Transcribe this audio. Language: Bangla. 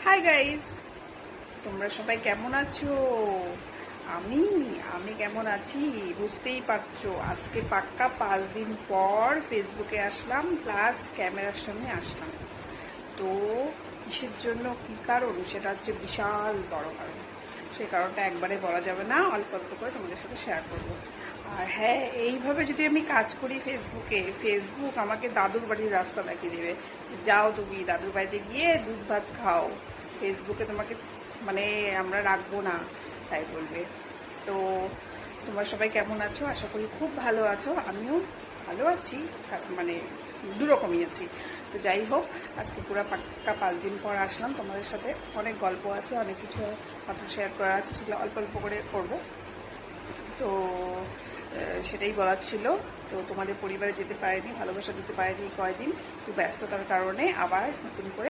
হাই গাইস, তোমরা সবাই কেমন আছো? আমি আমি কেমন আছি বুঝতেই পারছো। আজকে পাক্কা 5 দিন পর ফেসবুকে আসলাম, প্লাস ক্যামেরার সামনে আসলাম। তো কিসের জন্য, কি কারণ, সেটা হচ্ছে বিশাল বড় কারণ। সেই কারণটা একবারে বলা যাবে না, অল্প অল্প করে তোমাদের সাথে শেয়ার করবো। আর হ্যাঁ, এইভাবে যদি আমি কাজ করি ফেসবুকে, ফেসবুক আমাকে দাদুর বাড়ির রাস্তা দেখিয়ে দেবে। যাও তুমি দাদুর বাড়িতে গিয়ে দুধ ভাত খাও, ফেসবুকে তোমাকে মানে আমরা রাখবো না, তাই বলবে। তো তোমরা সবাই কেমন আছো? আশা করি খুব ভালো আছো। আমিও ভালো আছি, মানে দুরকমই আছি। তো যাই হোক, আজকে পুরো পাক্কা 5 দিন পর আসলাম তোমাদের সাথে। অনেক গল্প আছে, অনেক কিছু কথা শেয়ার করা আছে, সেগুলো অল্প অল্প করে করবো। তো সেটাই বলার ছিল। তো তোমাদের পরিবারে যেতে পারিনি, ভালোবাসা দিতে পারিনি কয়দিন, তো ব্যস্ততার কারণে আবার নতুন করে